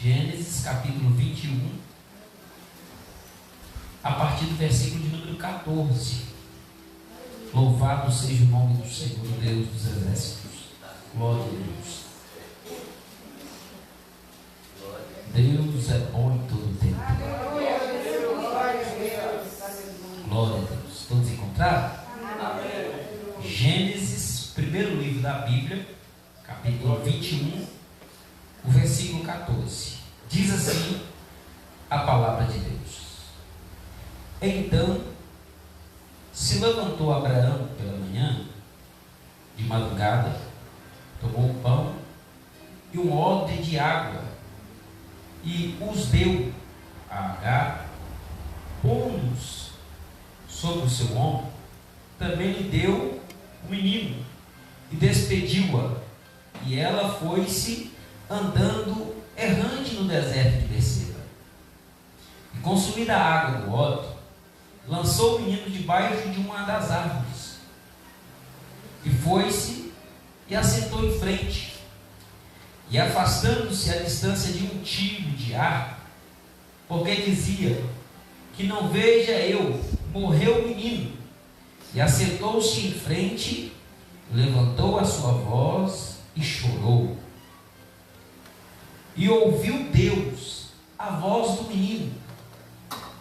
Gênesis capítulo 21, a partir do versículo de número 14. Louvado seja o nome do Senhor, Deus dos exércitos. Glória a Deus. Deus é bom em todo tempo. Glória a Deus. Todos encontraram? Gênesis, primeiro livro da Bíblia, capítulo 21, o versículo 14. Diz assim a palavra de Deus. Então se levantou Abraão pela manhã, de madrugada, tomou o pão e um odre de água e os deu a Agar, pondo-os sobre o seu ombro. Também lhe deu o menino e despediu-a, e ela foi-se andando errante no deserto de Berseba. E consumida a água do odre, lançou o menino debaixo de uma das árvores e foi-se e assentou em frente, e afastando-se a distância de um tiro de arco, porque dizia: que não veja eu morrer o menino. E assentou-se em frente, levantou a sua voz e chorou. E ouviu Deus a voz do menino,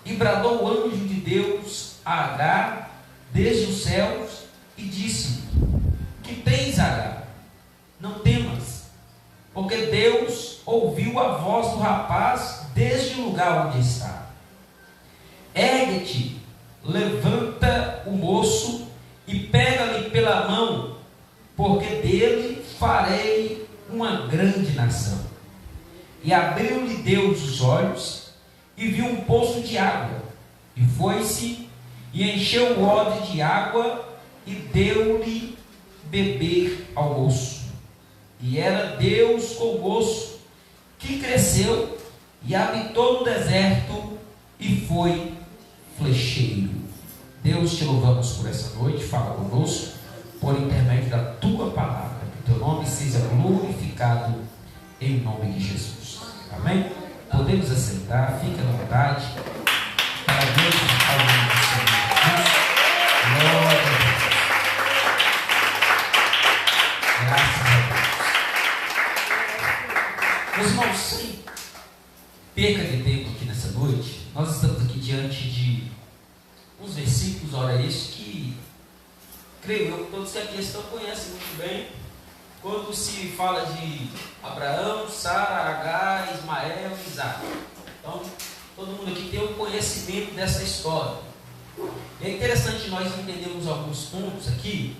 e bradou o anjo de Deus a Agar desde os céus, e disse-lhe: que tens, Agar? Não temas, porque Deus ouviu a voz do rapaz desde o lugar onde está. Ergue-te, levanta o moço e pega-lhe pela mão, porque dele farei uma grande nação. E abriu-lhe Deus os olhos e viu um poço de água, e foi-se e encheu o odre de água e deu-lhe beber ao moço. E era Deus com o moço, que cresceu e habitou no deserto e foi flecheiro. Deus, te louvamos por essa noite. Fala conosco por intermédio da tua palavra, que teu nome seja glorificado em nome de Jesus. Amém? Podemos assentar, fique à vontade. Para Deus, ao nome do Senhor Jesus. Glória a Deus. Graças a Deus. Meus irmãos, sem perca de tempo aqui nessa noite, nós estamos aqui diante de uns versículos, ora isso, que creio eu que todos que aqui estão conhecem muito bem. Quando se fala de Abraão, Sara, Agar, Ismael e Isaac. Então, todo mundo aqui tem um conhecimento dessa história. E é interessante nós entendermos alguns pontos aqui,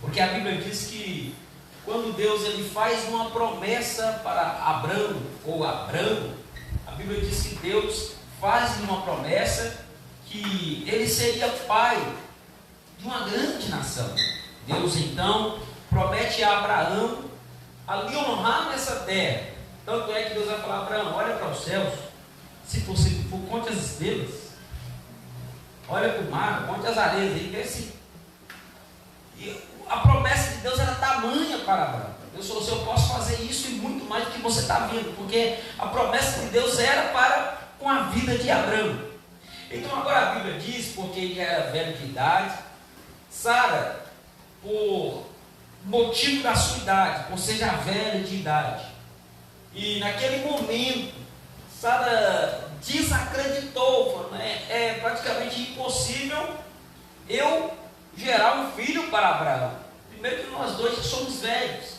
porque a Bíblia diz que quando Deus ele faz uma promessa para Abraão, a Bíblia diz que Deus faz uma promessa que ele seria pai de uma grande nação. Deus então promete a Abraão ali honrar nessa terra. Tanto é que Deus vai falar: Abraão, olha para os céus, se possível, conte as estrelas, olha para o mar, conte as areias aí, vê. E a promessa de Deus era tamanha para Abraão. Deus falou assim: eu posso fazer isso e muito mais do que você está vendo, porque a promessa de Deus era para com a vida de Abraão. Então agora a Bíblia diz, porque ele era velho de idade, Sara, por motivo da sua idade, ou seja, velha de idade, e naquele momento Sara desacreditou, falando: é praticamente impossível eu gerar um filho para Abraão. Primeiro que nós dois somos velhos.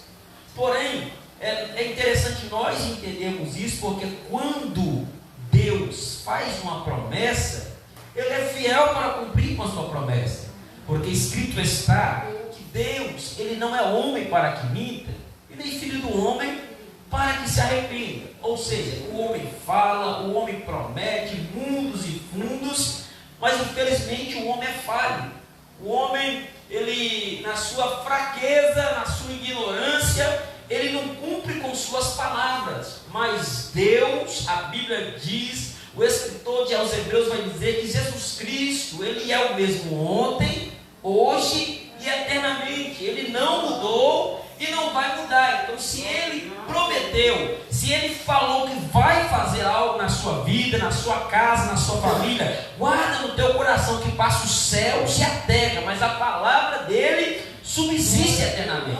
Porém, é interessante nós entendermos isso, porque quando Deus faz uma promessa, Ele é fiel para cumprir com a sua promessa. Porque escrito está que Deus, Ele não é homem para que minta, e nem filho do homem para que se arrependa. Ou seja, o homem fala, o homem promete mundos e fundos, mas infelizmente o homem é falho. O homem, ele na sua fraqueza, na sua ignorância, ele não cumpre com suas palavras. Mas Deus, a Bíblia diz, o escritor de aos Hebreus vai dizer que Jesus Cristo, Ele é o mesmo ontem, hoje e eternamente. Ele não mudou, e não vai mudar. Então, se ele prometeu, se ele falou que vai fazer algo na sua vida, na sua casa, na sua família, guarda no teu coração que passa os céus e a terra, mas a palavra dele subsiste eternamente.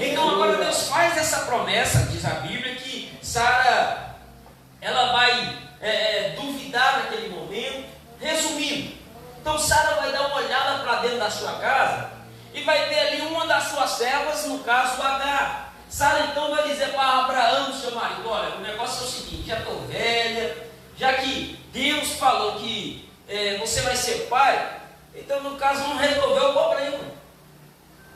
Então agora Deus faz essa promessa, diz a Bíblia, que Sara, ela vai duvidar naquele momento. Resumindo, então Sara vai dar uma olhada para dentro da sua casa e vai ter ali uma das suas servas, no caso Agar. Sara então vai dizer para Abraão, seu marido: olha, o negócio é o seguinte, já estou velha, já que Deus falou que você vai ser pai, então no caso não resolveu o problema.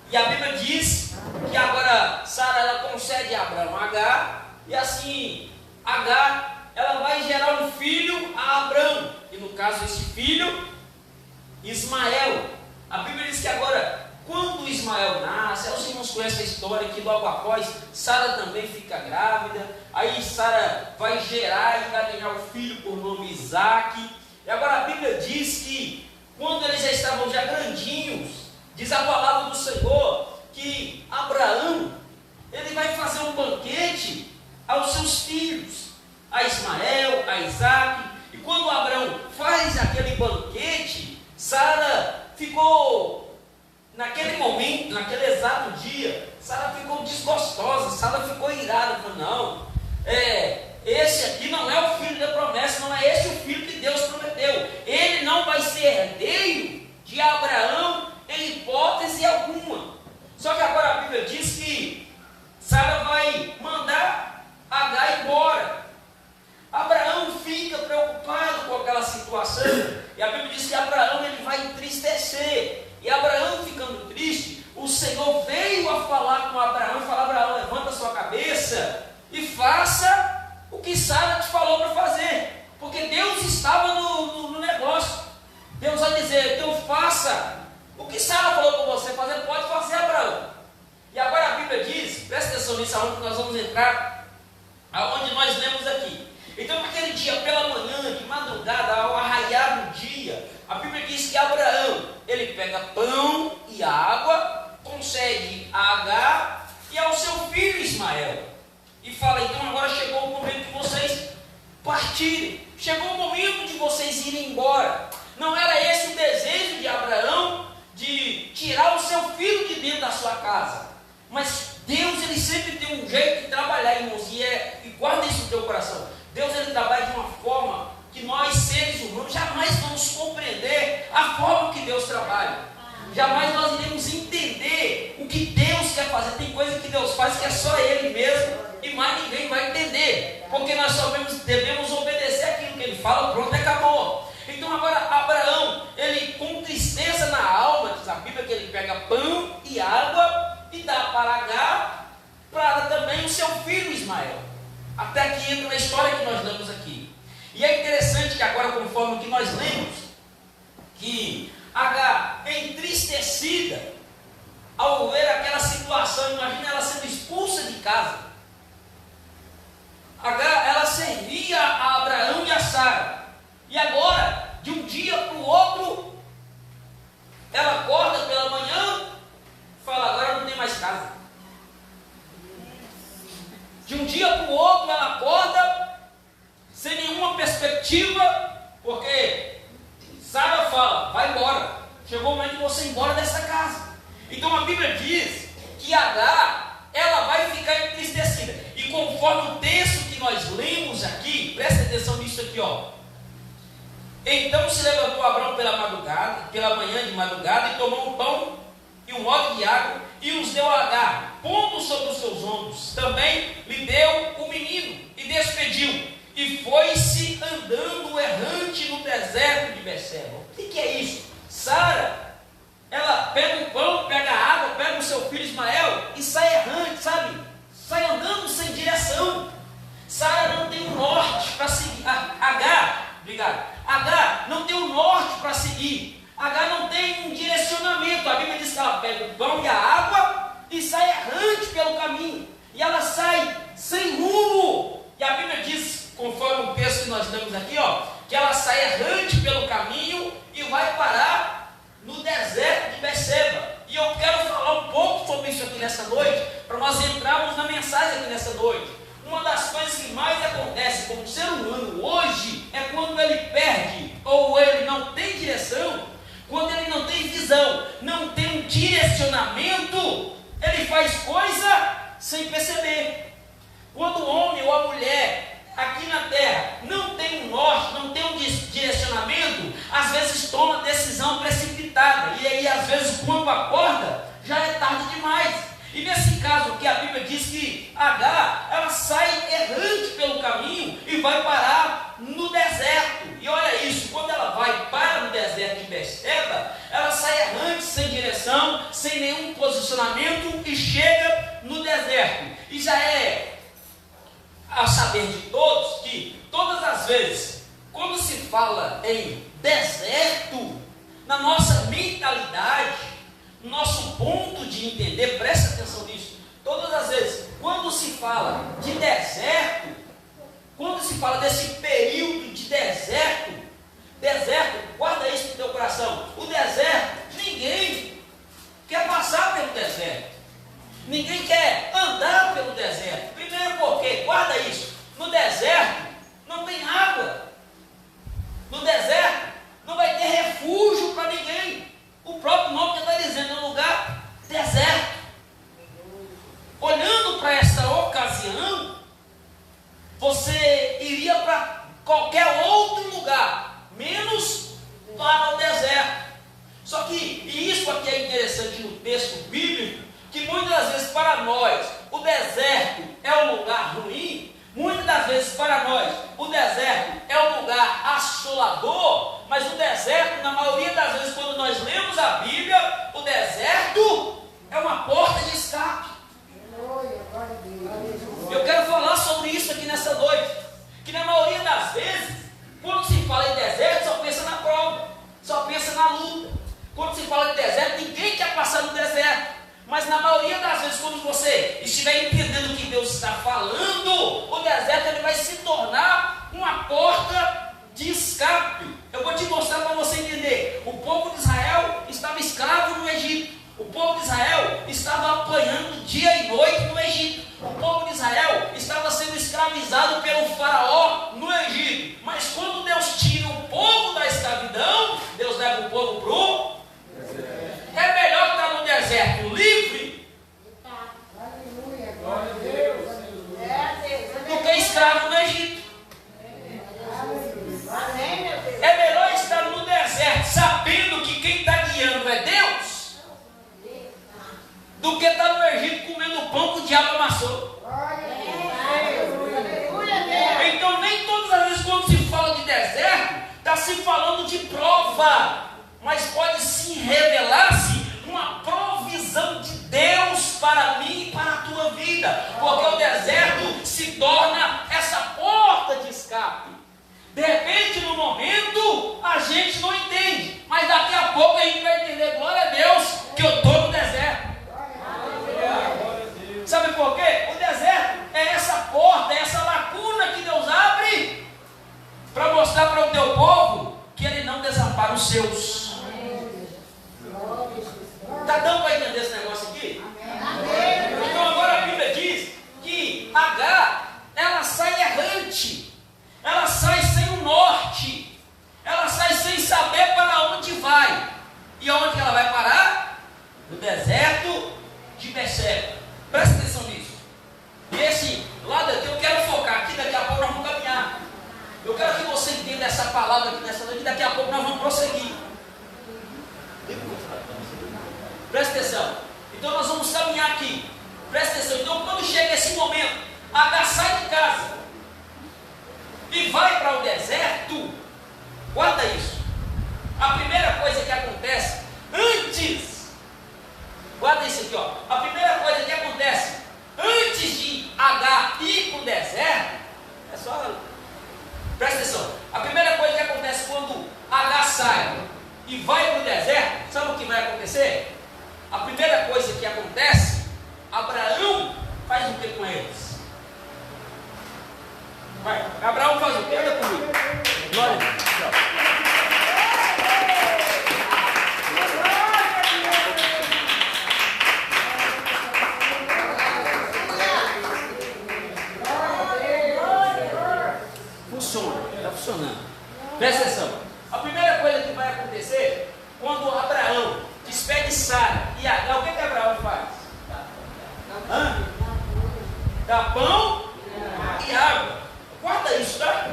E a Bíblia diz que agora Sara, ela concede a Abraão Agar, e assim Agar, ela vai gerar um filho a Abraão, e no caso esse filho, Ismael. A Bíblia diz que agora, quando Ismael nasce, os irmãos conhecem a história que logo após Sara também fica grávida, aí Sara vai gerar e vai ganhar o filho por nome Isaque. E agora a Bíblia diz que quando eles já estavam já grandinhos, diz a palavra do Senhor que Abraão, ele vai fazer um banquete aos seus filhos, a Ismael, a Isaque. E quando Abraão faz aquele banquete, Sara ficou, naquele momento, naquele exato dia, Sara ficou desgostosa, Sara ficou irada, falou: não, esse aqui não é o filho da promessa, não é esse o filho que Deus prometeu, ele não vai ser herdeiro de Abraão em hipótese alguma. Só que agora a Bíblia diz que Sara vai mandar Agar embora. Abraão fica preocupado com aquela situação, e a Bíblia diz que Abraão, ele vai entristecer. E Abraão ficando triste, o Senhor veio a falar com Abraão, e falou: Abraão, levanta a sua cabeça e faça o que Sara te falou para fazer, porque Deus estava no negócio. Deus vai dizer: então faça o que Sara falou para você fazer, pode fazer, Abraão. E agora a Bíblia diz, presta atenção nisso, aonde nós vamos entrar, aonde nós lemos aqui. Então naquele dia, pela manhã, de madrugada, ao arraiar do dia, a Bíblia diz que Abraão, ele pega pão e água, concede a Agar e ao seu filho Ismael, e fala: então agora chegou o momento de vocês partirem, chegou o momento de vocês irem embora. Não era esse o desejo de Abraão, de tirar o seu filho de dentro da sua casa, mas Deus, ele sempre tem um jeito de trabalhar, irmãos, e guarda isso no teu coração. Deus, ele trabalha de uma forma que nós, seres humanos, jamais vamos compreender a forma que Deus trabalha. Jamais nós iremos entender o que Deus quer fazer. Tem coisa que Deus faz que é só Ele mesmo e mais ninguém vai entender, porque nós só devemos obedecer aquilo que Ele fala, pronto, acabou. Então agora Abraão, ele com tristeza na alma, diz a Bíblia que ele pega pão e água e dá para Agar, para também o seu filho Ismael. Até aqui entra na história que nós lemos aqui. E é interessante que agora, conforme que nós lemos, que Agar, entristecida ao ver aquela situação, imagina ela sendo expulsa de casa. Agar, ela servia a Abraão e a Sara, e agora, de um dia para o outro, ela acorda pela manhã, fala: agora não tem mais casa. De um dia para o outro ela acorda sem nenhuma perspectiva, porque Sara fala: vai embora, chegou o momento de você ir embora dessa casa. Então a Bíblia diz que Agar, ela vai ficar entristecida, e conforme o texto que nós lemos aqui, presta atenção nisso aqui, ó. Então se levantou Abraão pela manhã de madrugada, e tomou um pão e um odre de água, e os deu a Agar, pondo sobre os seus ombros. Também lhe deu o menino, e despediu, e foi-se andando errante no deserto de Berseba. O que é isso? Sara, ela pega o pão, pega a água, pega o seu filho Ismael, e sai errante, sabe? Sai andando sem direção. Sara não tem um norte para seguir. Agar não tem um norte para seguir. Agar não tem um direcionamento. A Bíblia diz que ela pega o pão e a água e sai errante pelo caminho. E ela sai sem rumo. E a Bíblia diz, conforme o texto que nós lemos aqui, ó, que ela sai errante pelo caminho e vai parar no deserto de Berseba. E eu quero falar um pouco sobre isso aqui nessa nessa noite, para nós entrarmos na mensagem aqui nessa noite. Uma das coisas que mais acontece com o ser humano hoje é quando ele perde, ou ele não tem direção, quando ele não tem visão, não tem um direcionamento, ele faz coisa sem perceber. Quando o homem ou a mulher aqui na terra não tem um norte, não tem um direcionamento, às vezes toma decisão precipitada, e aí às vezes quando acorda, já é tarde demais. E nesse caso que a Bíblia diz que Agar, ela sai errante pelo caminho e vai parar no deserto. E olha isso, quando ela para no deserto de Berseba, ela sai errante, sem direção, sem nenhum posicionamento, e chega no deserto. E já é a saber de todos que todas as vezes, quando se fala em deserto, na nossa mentalidade, no nosso ponto de entender, presta atenção nisso, todas as vezes, quando se fala de deserto, quando se fala desse período de deserto, guarda isso no teu coração, o deserto, ninguém quer passar pelo deserto, ninguém quer andar pelo deserto. Primeiro porque, guarda isso, no deserto não tem água, no deserto não vai ter refúgio para ninguém. O próprio nome está dizendo, é um lugar deserto. Olhando para esta ocasião, você iria para qualquer outro lugar, menos para o deserto. Só que, e isso aqui é interessante no texto bíblico, que muitas das vezes para nós o deserto é um lugar ruim, muitas das vezes para nós o deserto é um lugar assolador, mas o deserto, na maioria das vezes quando nós lemos a Bíblia, o deserto é uma porta de escape. Eu quero falar sobre isso aqui nessa noite, que na maioria das vezes, quando se fala em deserto, só pensa na prova, só pensa na luta. Quando se fala de deserto, ninguém quer passar no deserto. Mas na maioria das vezes, quando você estiver entendendo o que Deus está falando, o deserto ele vai se tornar uma porta de escape. Eu vou te mostrar para você entender. O povo de Israel estava escravo no Egito. O povo de Israel estava apanhando dia e noite no Egito. O povo de Israel estava sendo escravizado pelo faraó no Egito. Mas quando Deus tira o povo da escravidão, Deus leva o povo para o deserto. É melhor estar no deserto livre do que escravo no Egito. É melhor estar no deserto sabendo que quem está guiando é Deus, do que estar no Egito comendo o pão que o diabo amassou. Então nem todas as vezes quando se fala de deserto, está se falando de prova, mas pode sim revelar-se uma provisão de Deus para mim e para a tua vida, porque o deserto se torna essa porta de escape. De repente, no momento, a gente não entende, mas daqui a pouco a gente vai entender, glória a Deus, que eu estou no deserto. Sabe por quê? O deserto é essa porta, é essa lacuna que Deus abre para mostrar para o teu povo que Ele não desampara os seus. Está dando para entender esse negócio aqui? Então agora a Bíblia diz que Agar, ela sai errante, ela sai sem o norte, ela sai sem saber para onde vai. E onde ela vai parar? No deserto de Berseba. Presta atenção nisso. E esse lado aqui eu quero focar aqui, daqui a pouco nós vamos caminhar. Eu quero que você entenda essa palavra aqui nessa noite, daqui a pouco nós vamos prosseguir. Presta atenção. Então nós vamos caminhar aqui. Presta atenção. Então quando chega esse momento, Agar sai de casa e vai para o deserto, guarda isso. A primeira coisa que acontece antes, guarda isso aqui, ó. A primeira coisa que acontece antes de Agar ir para o deserto, é só, presta atenção. A primeira coisa que acontece quando Agar sai e vai para o deserto, sabe o que vai acontecer? A primeira coisa que acontece, Abraão faz o que com eles? Vai, Abraão faz o que? Anda comigo. Glória a Deus. funciona, está funcionando. Presta atenção. A primeira coisa que vai acontecer, quando Abraão despede Sara e Agar, o que Abraão faz? Dá pão e água. Guarda isso, tá?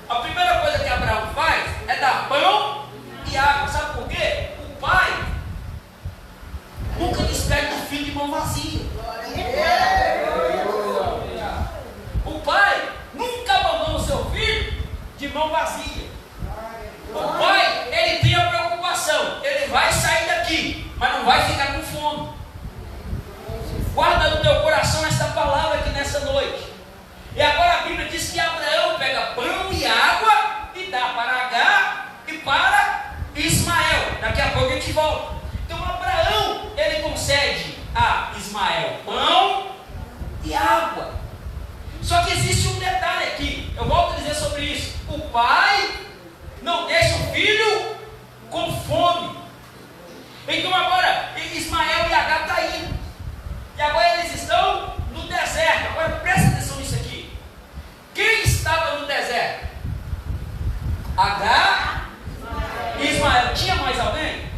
A primeira coisa que Abraão faz é dar pão e água. Sabe por quê? O pai nunca despede o filho de mão vazia. O pai nunca abandona o seu filho de mão vazia. O pai, ele tem a preocupação, ele vai sair daqui, mas não vai ficar com fome. Guarda no teu coração essa palavra aqui nessa noite. E agora a Bíblia diz que Abraão pega pão e água e dá para Agar e para Ismael. Daqui a pouco a gente volta. Então Abraão, ele concede a Ismael pão e água. Só que existe um detalhe aqui, eu volto a dizer sobre isso. O pai não deixa o filho com fome. Então agora Ismael e Agar estão indo. E agora eles estão no deserto. Agora presta atenção nisso aqui. Quem estava no deserto? Agar e Ismael. Tinha mais alguém?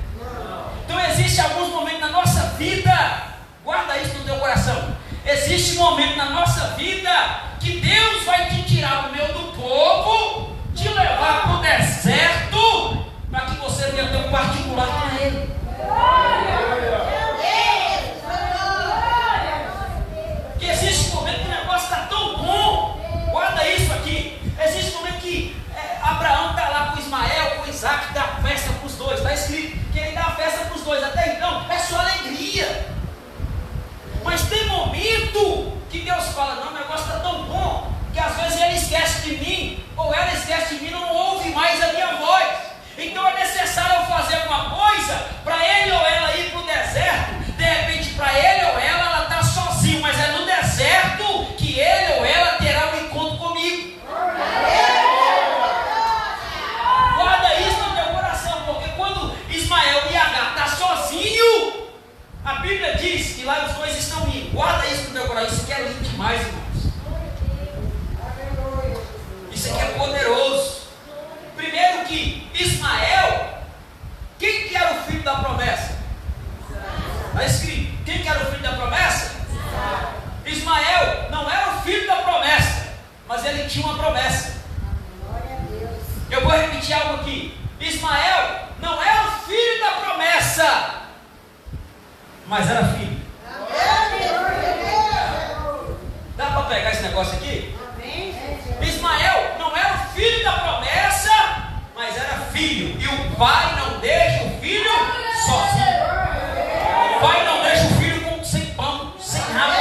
Então existe alguns momentos na nossa vida, guarda isso no teu coração. Existe um momento na nossa vida que Deus vai te tirar do meio do povo, te levar para o deserto, para que você venha ter um particular com Ele. Que existe um momento que o negócio está tão bom, guarda isso aqui. Existe um momento que Abraão está lá com Ismael, com Isaac, dá festa para os dois, está escrito que ele dá festa para os dois. Até então é só alegria. Mas tem momento que Deus fala: não, o negócio está tão bom que às vezes ele esquece de mim, ou ela esquece de mim, não ouve mais a minha voz. Então é necessário eu fazer alguma coisa para ele ou ela ir para o deserto. De repente, para ele ou ela está sozinho, mas é no deserto que ele ou ela terá um encontro comigo. Guarda isso no teu coração, porque quando Ismael e Agar estão sozinhos, a Bíblia diz que lá os dois estão indo. Guarda isso no teu coração. Isso aqui é lindo demais, irmãos. Isso aqui é poderoso. Primeiro que Ismael, quem que era o filho da promessa? Está escrito. Quem que era o filho da promessa? Ismael não era o filho da promessa, mas ele tinha uma promessa. Eu vou repetir algo aqui. Ismael não era o filho da promessa, mas era filho. Dá para pegar esse negócio aqui? Ismael não era o filho da promessa, mas era filho. E o pai não deixa o filho sozinho. O pai não deixa o filho sem pão, sem rabo.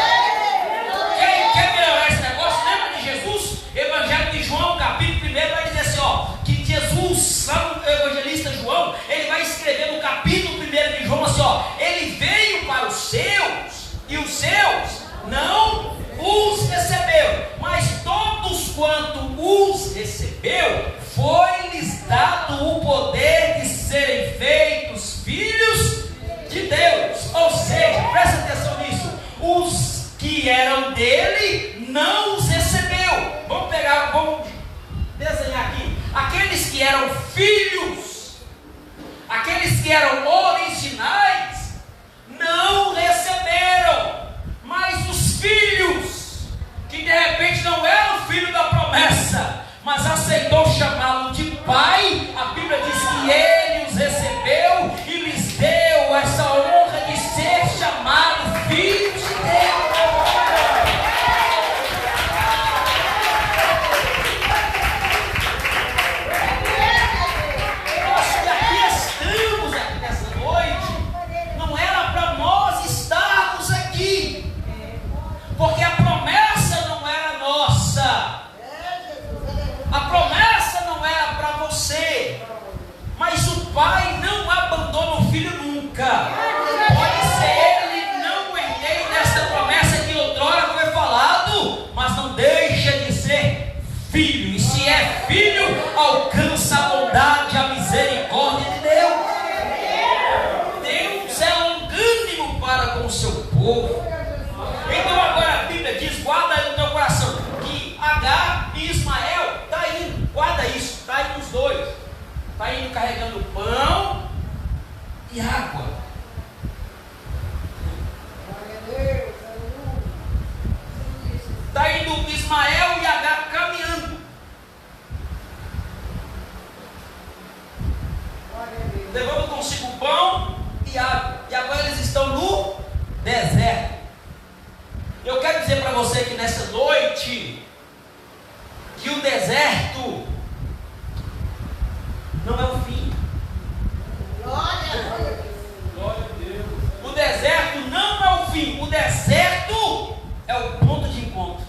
Quer melhorar esse negócio? Lembra de Jesus? Evangelho de João, capítulo 1, vai dizer assim, que Jesus, lá no evangelista João, ele vai escrever no capítulo 1 de João assim, ele veio para os seus, e os seus não os recebeu, mas todos quanto os recebeu, foi-lhes dado o poder de serem feitos filhos de Deus. Ou seja, presta atenção nisso, os que eram dele não os recebeu. Vamos desenhar aqui. Aqueles que eram filhos, aqueles que eram originais, não receberam. Mas os filhos, que de repente não eram filho da promessa, mas aceitou chamá-lo de pai, a Bíblia diz que ele os recebeu e lhes deu essa honra de ser chamado filhos de Deus. Nós que aqui estamos aqui nessa noite, não era para nós estarmos aqui, porque a promessa não era nossa. A promessa não era para você, mas o pai não abandona o filho nunca. Pode ser ele não herdeiro dessa promessa que outrora foi falado, mas não deixa de ser filho. E se é filho, alcança a bondade, a misericórdia de Deus. Deus é longânimo para com o seu povo. Então agora a Bíblia diz, guarda aí no teu coração, que Agar e Ismael estão indo. e água. Está indo Ismael e Agar caminhando. Levando consigo pão e água. E agora eles estão no deserto. Eu quero dizer para você que nessa noite, que o deserto não é o fim. Glória a Deus. O deserto não é o fim. O deserto é o ponto de encontro.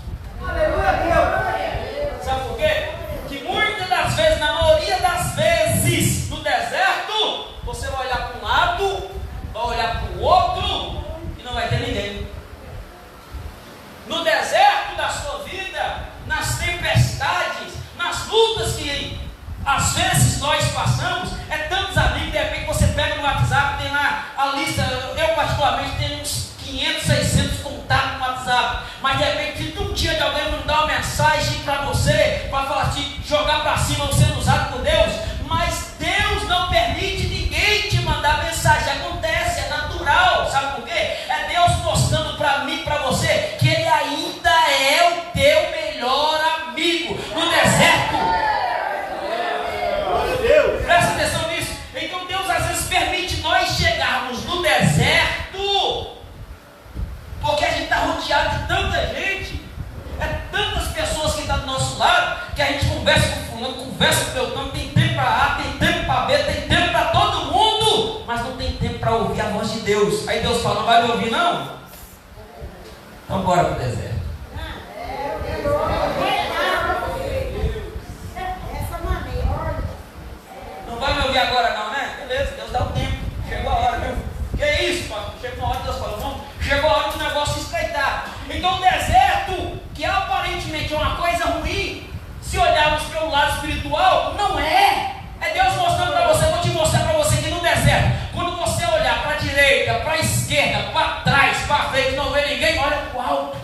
Sabe por quê? Que muitas das vezes, na maioria das vezes, no deserto, você vai olhar para um lado, vai olhar para o outro e não vai ter ninguém. No deserto da sua vida, nas tempestades, nas lutas que às vezes nós passamos, é tantos amigos, de repente você pega no WhatsApp, tem lá a lista, eu particularmente tenho uns 500, 600 contatos no WhatsApp, mas de repente se um dia de alguém mandar uma mensagem para você, para falar assim, jogar para cima, você sendo usado por Deus, mas Deus não permite ninguém te mandar mensagem, acontece, é natural, sabe por quê? É Deus mostrando para mim, para você, que Ele ainda é o teu melhor amigo no deserto. Presta atenção nisso. Então Deus às vezes permite nós chegarmos no deserto, porque a gente está rodeado de tanta gente, é tantas pessoas que estão do nosso lado, que a gente conversa com fulano, conversa com Beltrano, tem tempo para A, tem tempo para B, tem tempo para todo mundo, mas não tem tempo para ouvir a voz de Deus. Aí Deus fala, não vai me ouvir não? Então bora para o deserto. Não vai me ouvir agora não, né? Beleza, Deus dá o tempo. Chegou a hora, viu? Que isso, pastor? Chegou uma hora, Deus falou, vamos. Chegou a hora do negócio estreitar. Então o deserto, que aparentemente é uma coisa ruim, se olharmos pelo lado espiritual, não é. É Deus mostrando para você, vou te mostrar para você que no deserto, quando você olhar para a direita, para a esquerda, para trás, para frente, não vê ninguém, olha para o alto.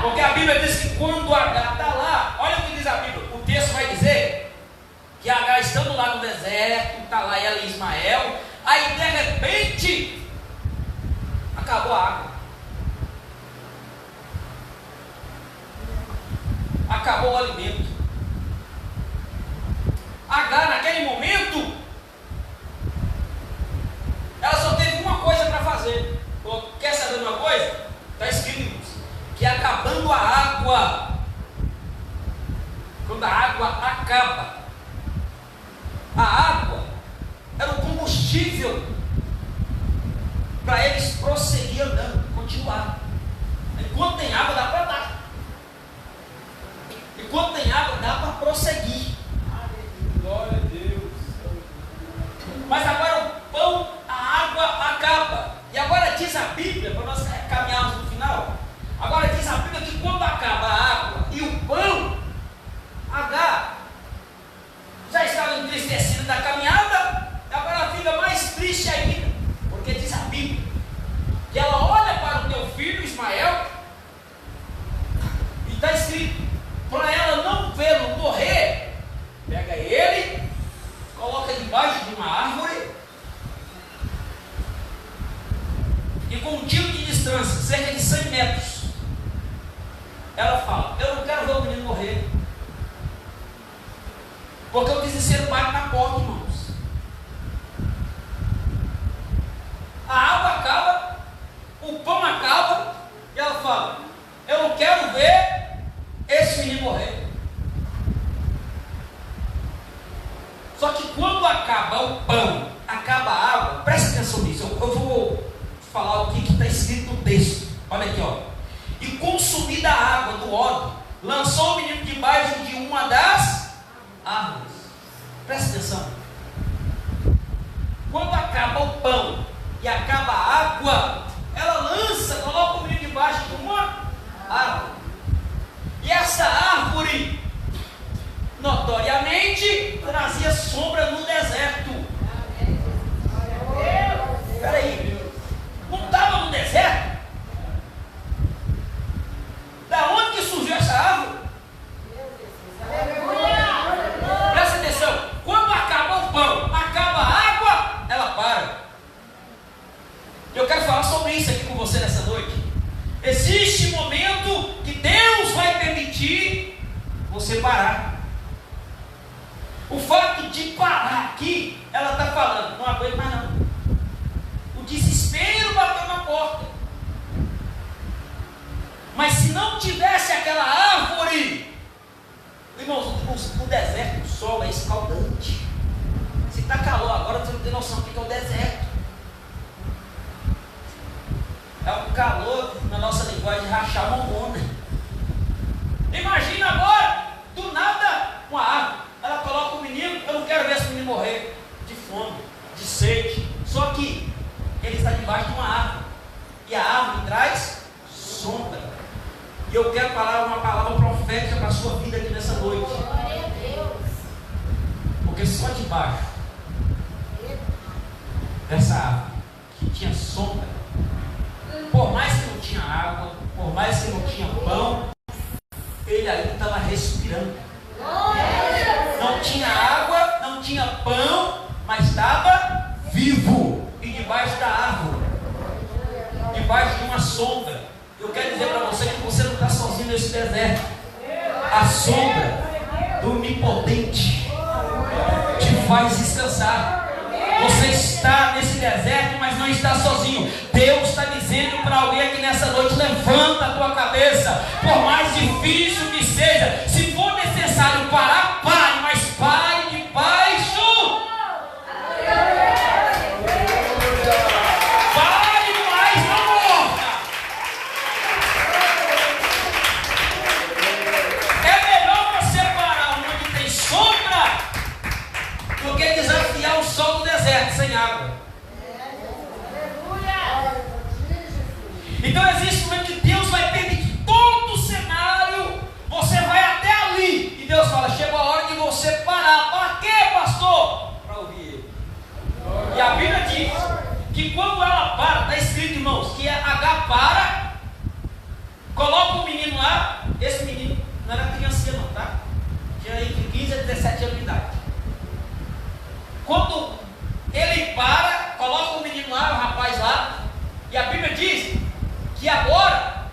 Porque a Bíblia diz que quando Agar está lá, olha o que diz a Bíblia, o texto vai dizer que Agar estando lá no deserto, está lá ela e Ismael, aí de repente acabou a água, acabou o alimento. Agar naquele momento ela só teve uma coisa para fazer. Quer saber de uma coisa? Está escrito que acabando a água, quando a água acaba, a água era o combustível para eles prosseguir andando, continuar. Enquanto tem água dá para andar, enquanto tem água dá para prosseguir. Glória a Deus. Mas agora o pão, a água acaba. E agora diz a Bíblia, para nós caminharmos no final, agora diz a Bíblia que quando acaba a água e o pão, Agar já estava entristecida da caminhada, agora ela fica mais triste ainda, porque diz a Bíblia que ela olha para o teu filho Ismael e está escrito, para ela não vê-lo morrer, pega ele, coloca debaixo de uma árvore e com um tiro de distância, cerca de 100 metros, ela fala, eu não quero ver o menino morrer, porque o desespero bate na porta, irmãos. A água acaba, o pão acaba, e ela fala, eu não quero ver esse menino morrer. Só que quando acaba o pão, acaba a água, presta atenção nisso, eu vou falar o que está escrito no texto. Olha aqui, ó. E consumida a água do odre, lançou o menino debaixo de uma das árvores. Presta atenção. Quando acaba o pão e acaba a água, ela lança, coloca o menino debaixo de uma árvore. E essa árvore, notoriamente, trazia sombra no deserto. Espera aí, não estava no deserto? Da onde que surgiu essa árvore? Presta atenção, quando acaba o pão, acaba você parar. O fato de parar aqui, ela está falando, não aguento mais não. O desespero bateu na porta. Mas se não tivesse aquela árvore, irmãos, o deserto, o sol é escaldante. Se está calor agora, você não tem noção do que é o deserto. É um calor, na nossa linguagem, de rachar a mamona. Imagina agora, do nada, uma árvore. Ela coloca o menino, eu não quero ver esse menino morrer de fome, de sede. Só que ele está debaixo de uma árvore. E a árvore traz sombra. E eu quero falar uma palavra profética para a sua vida aqui nessa noite. Glória a Deus. Porque só debaixo dessa árvore que tinha sombra, por mais que não tinha água, por mais que não tinha pão, ele ainda estava respirando. Não tinha água, não tinha pão, mas estava vivo. E debaixo da árvore, debaixo de uma sombra. Eu quero dizer para você que você não está sozinho nesse deserto. A sombra do Onipotente te faz descansar. Você está nesse deserto, mas não está sozinho. Deus está dizendo para alguém aqui nessa noite: levanta a tua cabeça, por mais difícil que seja. Se for necessário parar, pare, mas pare debaixo. Pare, mas não morra. É melhor você parar onde tem sombra do que desafiar o sol do deserto sem água. Então existe um momento que Deus vai permitir todo o cenário, você vai até ali, e Deus fala: chegou a hora de você parar. Para quê, pastor? Para ouvir Ele. E a Bíblia diz que quando ela para, está escrito, irmãos, que H para, coloca o menino lá. Esse menino não era criancinha não, tá? Tinha entre 15 a 17 anos de idade. Quando ele para, coloca o menino lá, o rapaz lá, e a Bíblia diz que agora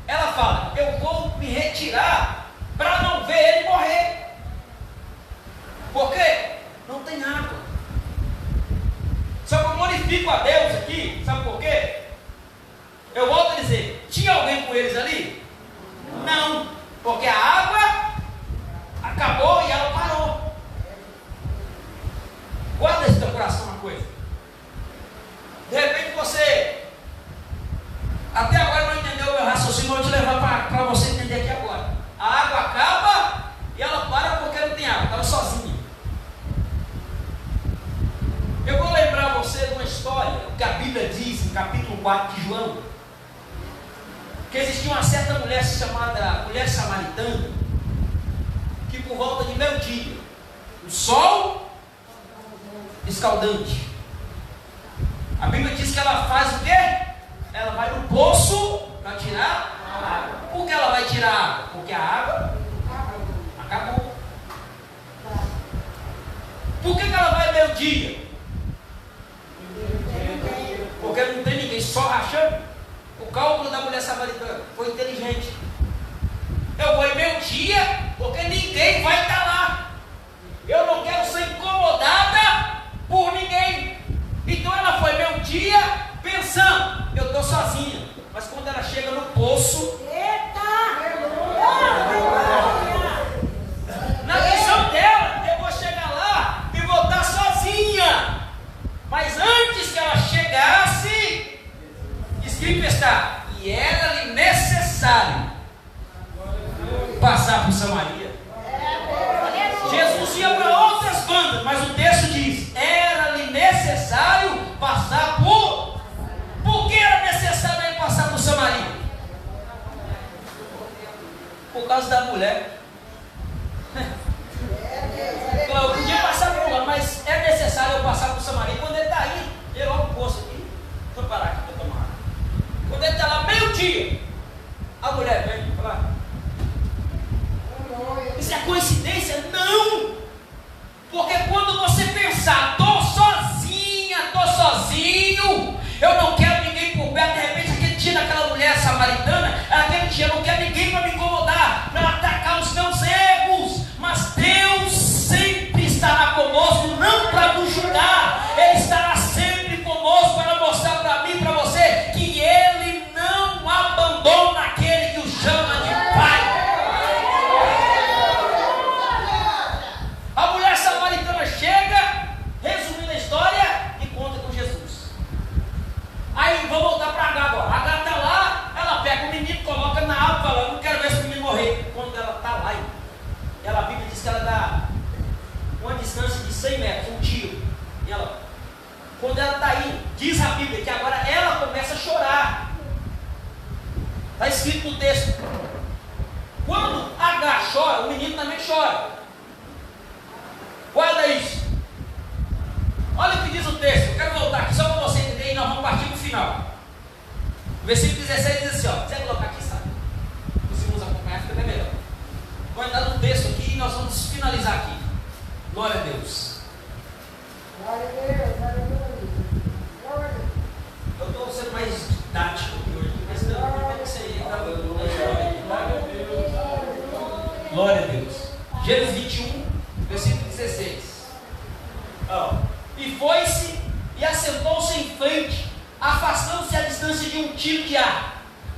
ela fala: eu vou me retirar para não ver ele morrer. Por quê? Não tem água. Só que eu glorifico a Deus aqui, sabe por quê? Eu volto a dizer: tinha alguém com eles ali? Não, porque a água acabou e ela parou. Guarda esse teu coração uma coisa. De repente você até agora não entendeu o meu raciocínio, vou te levar para você entender aqui agora. A água acaba e ela para porque não tem água, estava sozinha. Eu vou lembrar você de uma história que a Bíblia diz, no capítulo 4 de João, que existia uma certa mulher chamada mulher samaritana, que por volta de meio-dia, o sol escaldante, a Bíblia diz que ela faz o quê? Ela vai no poço para tirar água. Por que ela vai tirar água? Porque a água acabou. Por que ela vai meio-dia? Porque não tem ninguém, só rachando. O cálculo da mulher samaritana foi inteligente. Eu vou em meio-dia porque ninguém vai estar lá. Eu não quero ser incomodada por ninguém. Então ela foi meio-dia pensando: eu estou sozinha. Mas quando ela chega no poço, na visão dela, eu vou chegar lá e vou estar sozinha. Mas antes que ela chegasse, escrito está: e era-lhe necessário passar por Samaria. Jesus ia para outras bandas, mas o texto diz: era-lhe necessário passar por... Por que era necessário ele passar por Samaria? Por causa da mulher. Eu podia passar por lá, mas é necessário eu passar por Samaria. Quando ele está aí, ele olha o poço aqui. Deixa eu parar aqui para tomar água. Quando ele está lá meio-dia, a mulher vem falar: isso é coincidência? Não! Porque quando você pensar: estou sozinha, estou sozinho, eu não quero ninguém por perto, de repente aquele dia daquela mulher samaritana, aquele dia eu não quero ninguém para me incomodar, para atacar os meus erros. quando ela está indo, diz a Bíblia que agora ela começa a chorar. Está escrito no texto. Quando H chora, o menino também chora. Guarda isso. Olha o que diz o texto. Eu quero voltar aqui só para você entender e nós vamos partir para o final. O versículo 16 diz assim, ó. Quiser colocar aqui, sabe? Os irmãos acompanhar, fica até melhor. Vou entrar no texto aqui e nós vamos finalizar aqui. Glória a Deus. Glória a Deus, glória a Deus. Glória a Deus. Eu estou sendo mais didático aqui hoje, mas não tem que ser gravando. Glória a Deus. Gênesis 21, versículo 16. E foi-se e assentou-se em frente, afastando-se a distância de um tiro de arco,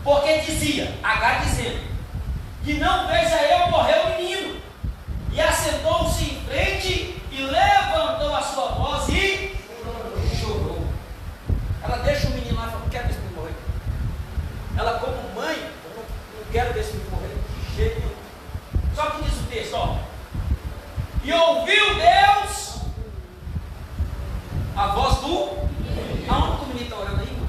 porque dizia, Agar dizendo, que não veja eu morrer o menino. E assentou-se em frente e levantou a sua voz e chorou. Ela deixa o menino lá e fala, não quero ver esse menino morrer. Ela, como mãe, eu não quero ver esse menino morrer de jeito nenhum. Só que diz o texto, ó. E ouviu Deus a voz do... Aonde que o menino está orando aí, irmão?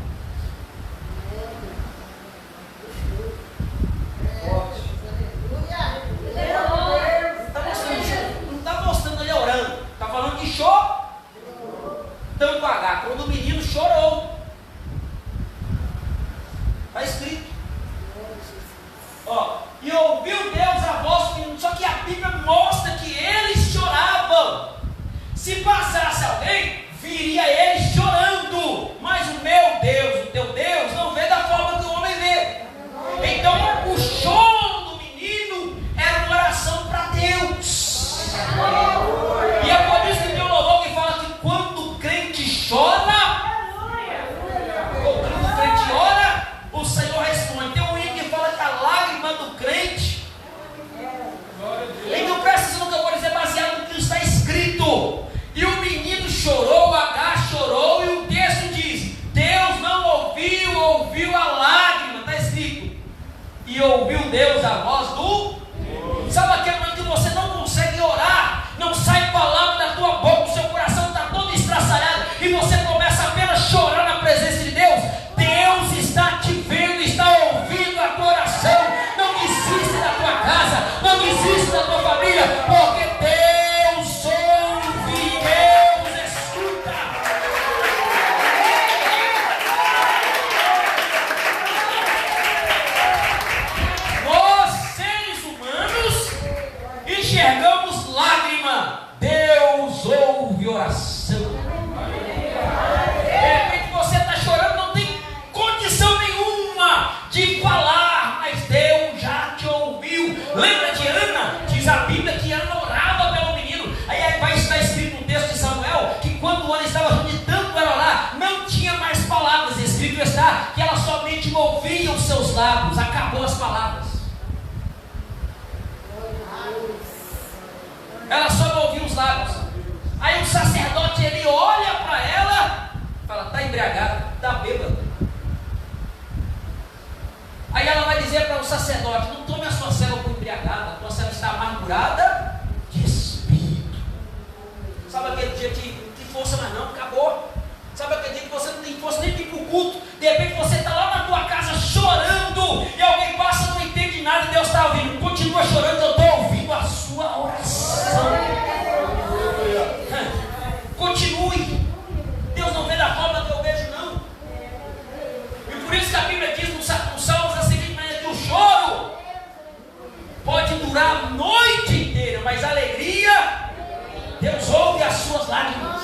Não está mostrando ele orando. Está falando de choro. Tanto H, quando o menino chorou. Está escrito. Ó, e ouviu Deus a voz do menino. Só que a Bíblia mostra que eles choravam. Se passasse alguém, viria eles chorando. Mas o meu Deus, o teu Deus, não vê da forma que o homem vê. Então o choro do menino era uma oração para Deus. E é por isso que tem um louvor que fala que quando o crente chora, ou quando o crente ora, o Senhor responde. Tem um hino que fala que a lágrima do crente. Então presta atenção no que eu vou dizer, baseado no que está escrito. E o menino chorou, H chorou, e o texto diz: Deus não ouviu, ouviu a lágrima. Está escrito. E ouviu Deus a voz do... Sabe aquele momento que você não consegue orar, não sai palavra da tua boca, o seu coração está todo estraçalhado, e você começa apenas a chorar na presença de Deus? Deus está te vendo, está ouvindo a tua oração. Não desista da tua casa, não desista da tua família, porque Deus ouve, Deus escuta. Nós, seres humanos, enxergamos lágrima. Deus ouve oração. De repente você está chorando, não tem condição nenhuma de falar, mas Deus já te ouviu. Lembra de Ana? Diz a Bíblia que Ana orava pelo menino. Aí vai estar escrito no texto de Samuel que quando Ana estava junto de tanto para orar, não tinha mais palavras. Escrito está que ela somente movia os seus lábios. Acabou as palavras. Ela só movia os lábios. Aí o sacerdote, ele olha para ela e fala, está embriagada, está bêbada. Aí ela vai dizer para o sacerdote, não tome a sua cela por embriagada, a tua cela está amargurada de espírito. Sabe aquele dia que força, mas não, acabou. Sabe aquele dia que você não tem força nem para ir para o culto, de repente você está lá na tua casa chorando, e alguém passa, não entende nada, Deus está ouvindo, continua chorando, eu estou ouvindo a sua oração. Continue. Deus não vê da forma que eu vejo, não. E por isso que a Bíblia diz no Salmos a seguinte maneira, que o choro pode durar a noite inteira, mas a alegria, Deus ouve as suas lágrimas.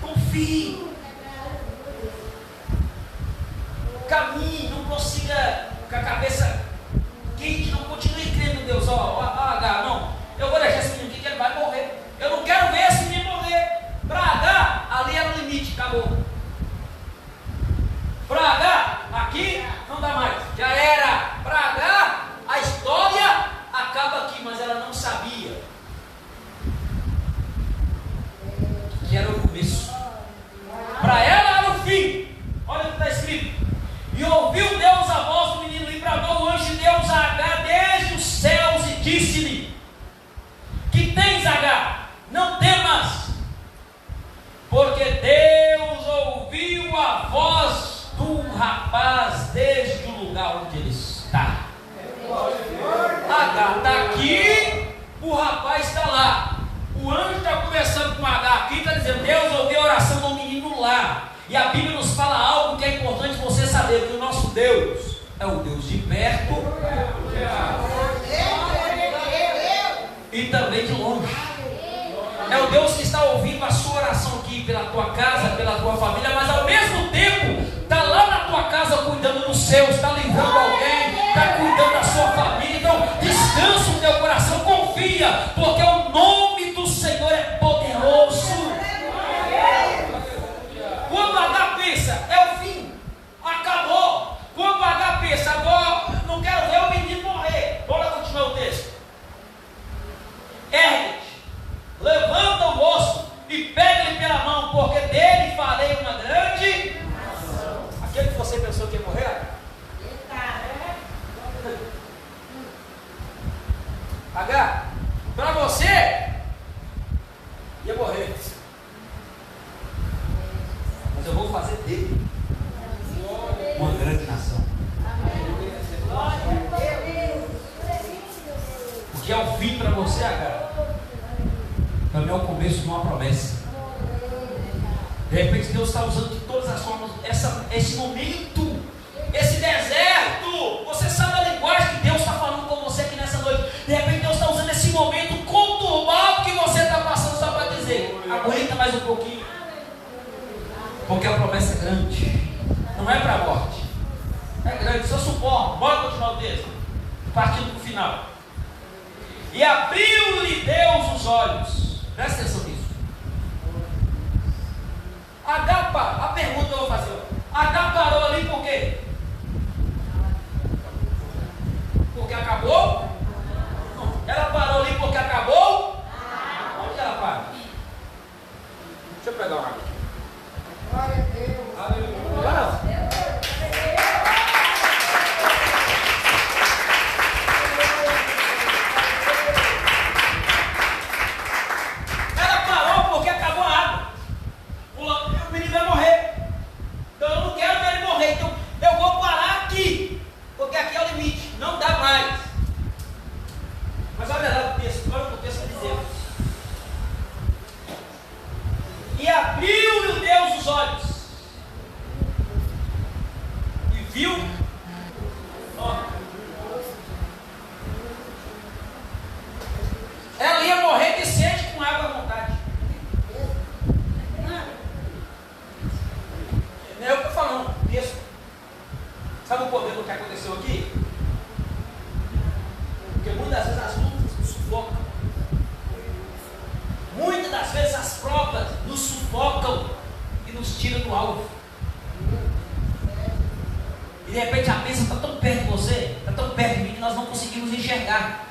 Confie. Caminhe, não prossiga com a cabeça quente, não continue crendo em Deus. H, não, eu vou deixar esse menino aqui que ele vai morrer. Eu não quero ver esse menino morrer. Para H, ali era o limite, acabou. Para H, aqui não dá mais, já era. Para H, a voz do rapaz desde o lugar onde ele está. H está aqui, o rapaz está lá. O anjo está conversando com H aqui, está dizendo: Deus ouviu a oração do menino lá. E a Bíblia nos fala algo que é importante você saber: que o nosso Deus é o Deus de perto e também de longe. É o Deus que está ouvindo a sua oração aqui pela tua casa, pela tua família, mas ao mesmo tempo está lá na tua casa cuidando dos seus, está livrando alguém, está cuidando da sua família. Então descansa o teu coração, confia, porque o nome do Senhor é poderoso. Quando H pensa, é o fim, acabou. Quando H pensa, agora não quero ver o menino morrer. Bora continuar o texto. Ergue, levanta o moço e pega-lhe pela mão, porque dele farei uma grande nação. Aquele que você pensou que ia morrer? H, para você ia morrer, mas eu vou fazer dele uma grande nação. Porque é o fim para você, H. Também é o começo de uma promessa. De repente Deus está usando de todas as formas esse momento, esse deserto. Você sabe a linguagem que Deus está falando com você aqui nessa noite. De repente Deus está usando esse momento conturbado que você está passando só para dizer: aguenta mais um pouquinho, porque a promessa é grande. Não é para a morte, é grande, só suporta. Bora continuar o texto, partindo para o final. E abriu-lhe Deus os olhos. Presta atenção nisso. A pergunta que eu vou fazer: H parou ali por quê? Porque acabou? Não. Ela parou ali porque acabou? Onde ela para? Deixa eu pegar uma água. Glória a Deus. Aleluia. Ela parou porque acabou a água. O menino vai morrer. Então eu não quero ver ele morrer. Então eu vou parar aqui, porque aqui é o limite. Não dá mais. Mas olha lá o texto. Olha o que o texto está dizendo. E abriu-lhe Deus os olhos e viu. Ó, ela ia morrer de sede com água à vontade. Não é eu que estou falando, isso. Sabe o poder do que aconteceu aqui? Porque muitas vezes as lutas nos sufocam. Muitas das vezes as provas nos sufocam e nos tiram do alvo. E de repente a bênção está tão perto de você, está tão perto de mim, que nós não conseguimos enxergar.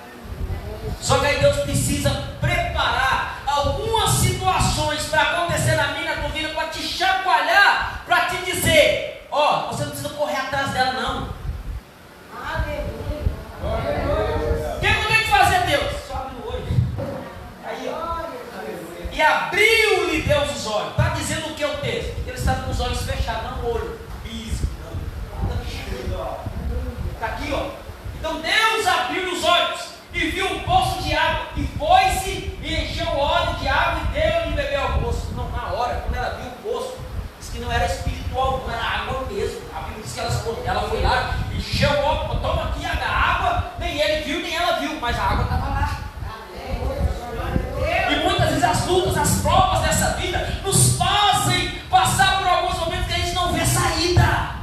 Só que aí Deus precisa preparar algumas situações para acontecer na minha e na tua vida, para te chacoalhar, para te dizer: ó, você não precisa correr atrás dela não. O que eu tenho que fazer, Deus? Só abre o olho. Aí, ó. E abriu-lhe Deus os olhos. Está dizendo o que é o texto? Ele está com os olhos fechados, não o olho. Isso, não. Está aqui, ó. Então Deus abriu os olhos e viu um poço de água, e foi-se e encheu o odre de água e deu-lhe beber ao poço. Não, na hora, quando ela viu o poço, disse que não era espiritual, não era água mesmo. A Bíblia diz que ela foi lá, encheu o odre, toma aqui a água, nem ele viu, nem ela viu, mas a água estava lá. E muitas vezes as lutas, as provas dessa vida nos fazem passar por alguns momentos que a gente não vê saída.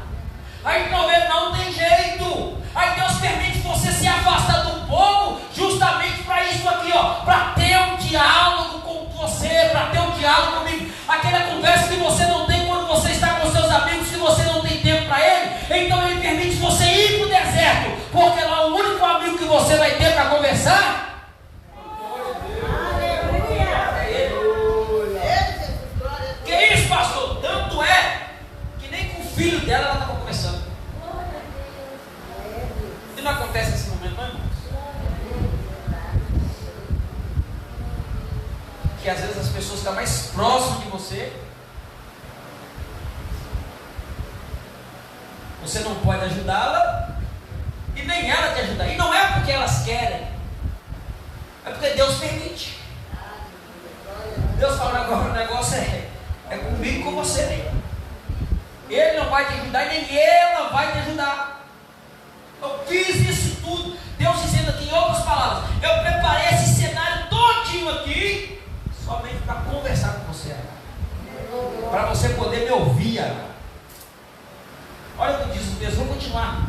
A gente não vê, não tem jeito. Aí Deus permite você se afastar do povo justamente para isso aqui, ó, para ter um diálogo com você, para ter um diálogo comigo. Aquela conversa que você não tem quando você está com seus amigos, que você não tem tempo para ele. Então ele permite você ir para o deserto, porque lá o único amigo que você vai ter para conversar pastor, tanto é que nem com o filho dela ela estava conversando. E não acontece nesse momento, não, irmãos? Que às vezes as pessoas estão mais próximas de você Você não pode ajudá-la e nem ela te ajudar. E não é porque elas querem, é porque Deus permite. Deus fala, agora o negócio é comigo e com você. Ele não vai te ajudar e nem ela vai te ajudar. Eu fiz isso tudo. Deus dizendo aqui em outras palavras, eu preparei esse cenário todinho aqui somente para conversar com você, para você poder me ouvir agora. Olha o que diz o texto, vou continuar.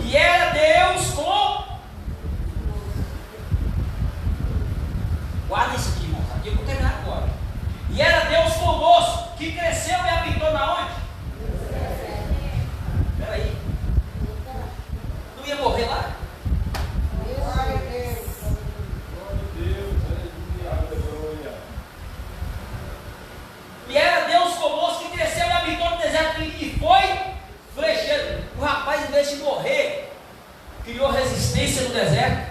E era Deus com... Guarda isso aqui, irmãos, aqui eu vou terminar agora. E era Deus conosco, que cresceu e habitou na onde? Espera aí. Não ia morrer lá? E era Deus conosco, que cresceu e habitou no deserto e foi flecheiro. O rapaz, em vez de morrer, criou resistência no deserto.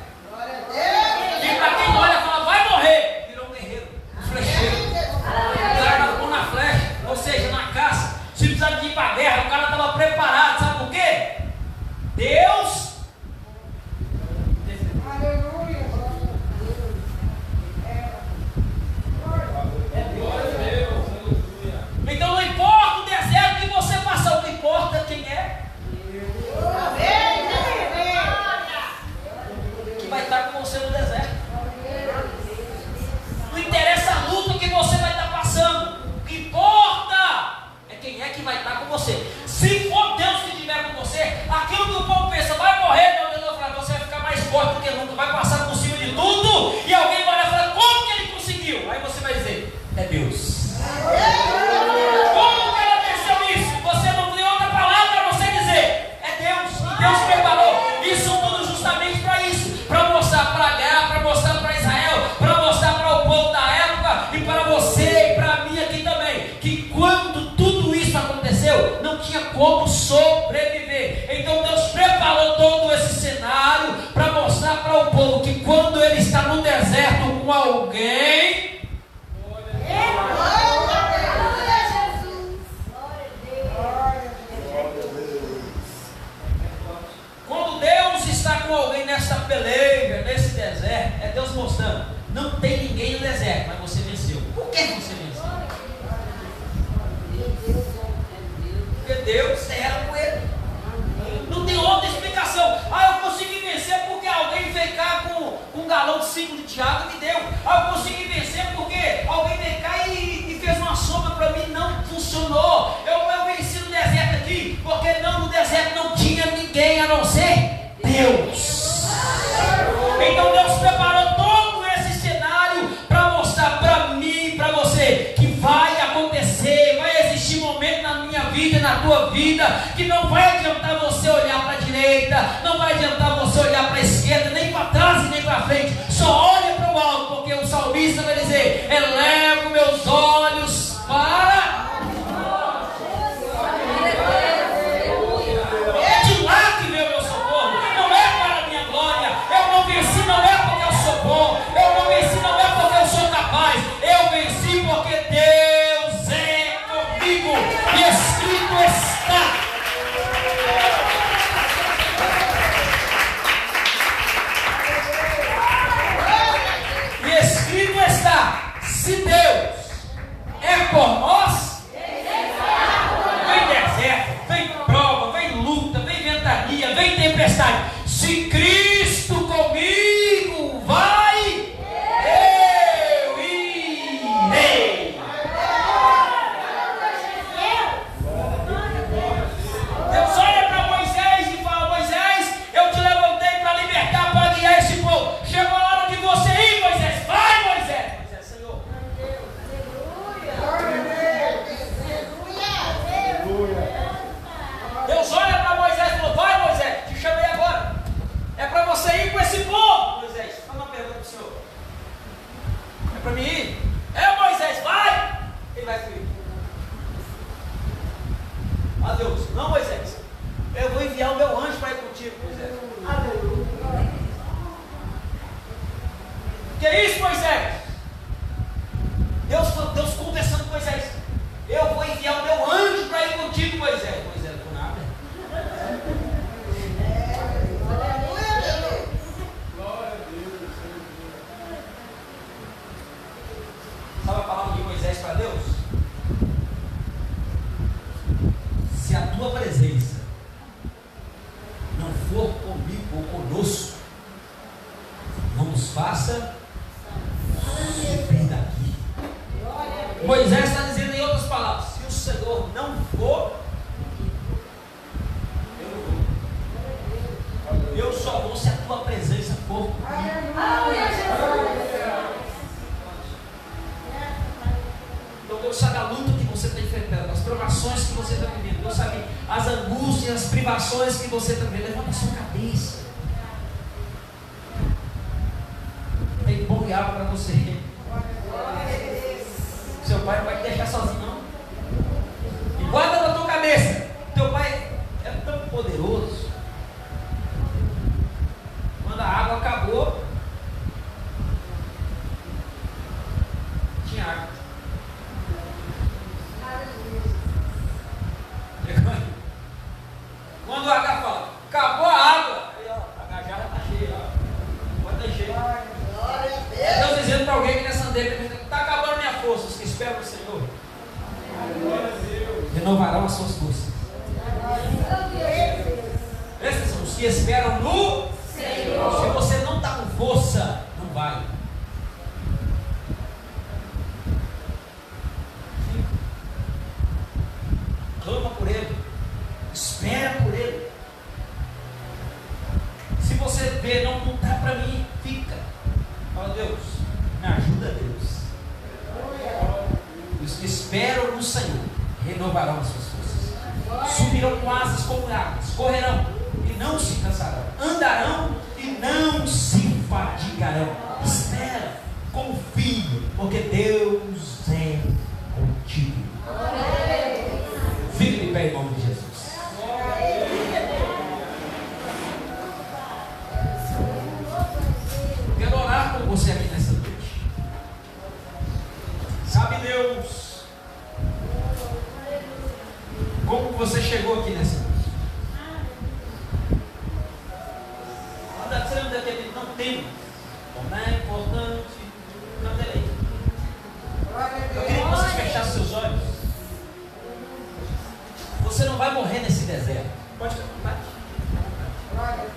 E para quem olha, fala, vai morrer. Virou um guerreiro, um flecheiro. O cara marcou na flecha, ou seja, na caça. Se precisava de ir para a guerra, o cara estava preparado. Sabe por quê? Deus. Então não importa o deserto que você passou, não importa quem é. Que vai estar com você no deserto. Não interessa a luta que você vai estar passando. O que importa é quem é que vai estar com você. Se for Deus que estiver com você, aquilo que o povo pensa, vai morrer, Deus vai falar, você vai ficar mais forte do que nunca, vai passar por cima de tudo, e alguém vai olhar e falar, como que ele conseguiu? Aí você vai dizer, é Deus. Como que ela venceu isso? Você não tem outra palavra para você dizer, é Deus. E Deus preparou isso tudo justamente para isso, para mostrar para a guerra, para mostrar para Israel, para mostrar para o povo da época, e para você e para mim aqui também, que quando tudo isso aconteceu, não tinha como sobreviver. Então Deus preparou todo esse cenário para mostrar para o povo que quando ele está no deserto com alguém, quando Deus está com alguém nessa peleja, nesse deserto, é Deus mostrando, não tem ninguém no deserto, mas você venceu. Por que você venceu? Porque Deus era com ele. Não tem outra explicação. Eu consegui vencer porque alguém veio cá com um galão de 5 de água e me deu. Eu consegui vencer porque alguém veio cá e fez uma sombra para mim. Não funcionou. Eu venci no deserto aqui, porque no deserto não tinha ninguém a não ser Deus. Então Deus preparou todo esse cenário para mostrar para mim e para você que vai acontecer, vai existir momento na minha vida e na tua vida que não vai adiantar você olhar para a direita, não vai adiantar você olhar para a esquerda, nem para trás e nem para frente. Só olha para o alto, porque o salmista vai dizer, elevo meus olhos para... É de lá que veio o meu socorro, não é para a minha glória. Eu não venci não é porque eu sou bom, eu não venci não é porque eu sou capaz, eu venci porque Deus é comigo, e escrito está. E escrito está, se Deus é por nós, vem deserto, vem prova, vem luta, vem ventania, vem tempestade. Se Cristo comigo vai, eu irei. Deus olha para Moisés e fala, Moisés, eu te levantei para libertar, para guiar esse povo. Chegou a hora de você ir, Moisés. Vai, Moisés. Moisés, Senhor. Deus olha para Moisés e falou, vai, Moisés, te chamei agora. É para você ir com esse povo, Moisés. Faz uma pergunta para o senhor. É para mim ir? É, Moisés, vai. Ele vai ir. Ah, Deus, não, Moisés. Eu vou enviar o meu anjo para ir contigo, Moisés. Aleluia. Que é isso, Moisés? Deus conversando com Moisés. Eu vou enviar o meu anjo para ir contigo, Moisés. for, eu só vou se a tua presença for comigo. Então Deus sabe a luta que você está enfrentando, as provações que você está vivendo, Deus sabe as angústias, as privações que você está vivendo. Levanta a sua cabeça. Tem pão e água para você. Seu pai não vai te deixar sozinho, não. E guarda na tua cabeça. Teu pai é tão poderoso. Quando a água acabou, tinha água. Quando o H fala, acabou a água, aí, ó, a jarra está cheia, ó. Pode estar cheia. É Deus dizendo para alguém que nessa andeira está acabando a minha força. Os que esperam no Senhor renovarão as suas forças. Esses são os que esperam no Senhor. Se você não está com força, não vai. Clama por Ele. Espera por Ele. Se você vê, não dá para mim, fica. Fala, Deus, me ajuda, Deus. Os que esperam no Senhor renovarão as suas forças. Subirão com asas como águias, correrão e não se cansarão, andarão e não se fadigarão. Espera, confie, porque Deus é contigo. Fique de pé em nome de Jesus. Quero orar com você aqui nessa noite. Sabe, Deus, como você chegou aqui nessa noite? Anda dizendo daquele não tem, não é importante, não tem. Eu queria que vocês fechassem seus olhos. Você não vai morrer nesse deserto. Pode ficar à vontade.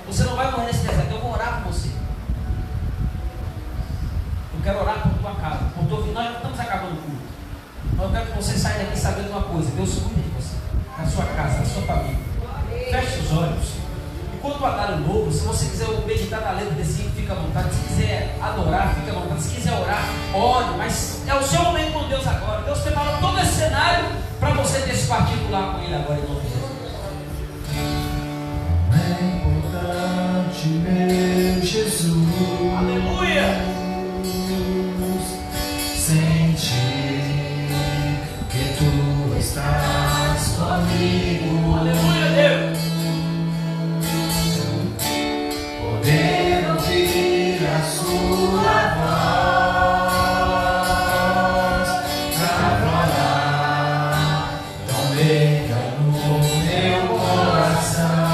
Você não vai morrer nesse deserto. Eu vou orar por você. Eu quero orar por tua casa, por tua vida. Nós não estamos acabando o culto. Mas eu quero que você saia daqui sabendo uma coisa: Deus cuida de você, na sua casa, na sua família. Feche os olhos. Enquanto o Adário Novo, se você quiser meditar na letra desse hino, fica à vontade. Se quiser adorar, fica à vontade. Se quiser orar, ore. Mas é o seu momento com Deus agora. Deus preparou todo esse cenário para você ter esse particular com Ele agora, em nome de Jesus. É importante, meu Jesus. Aleluia! Sentir que Tu estás comigo. Aleluia, Deus! Poder ouvir a Sua voz, aflorar tão meiga no meu coração.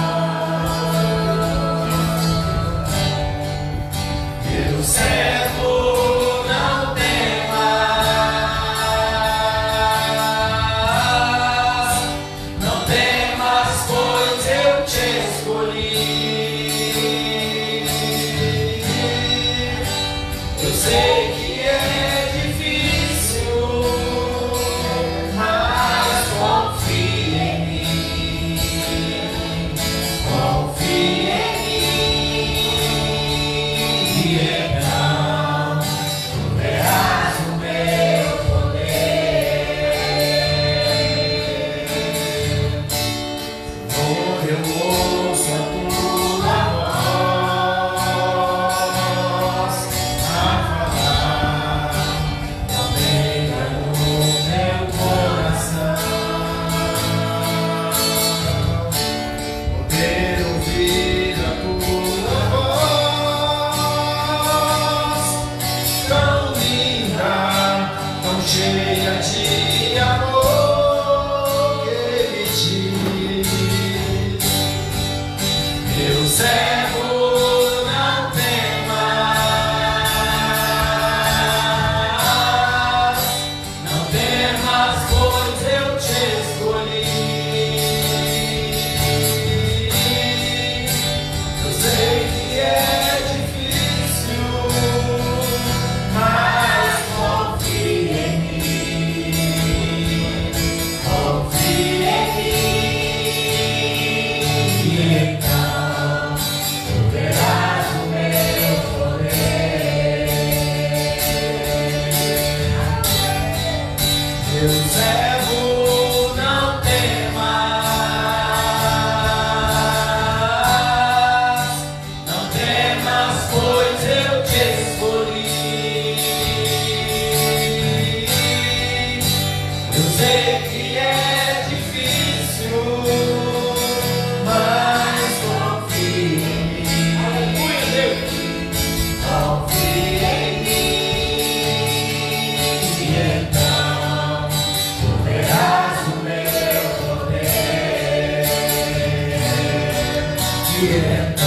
quiero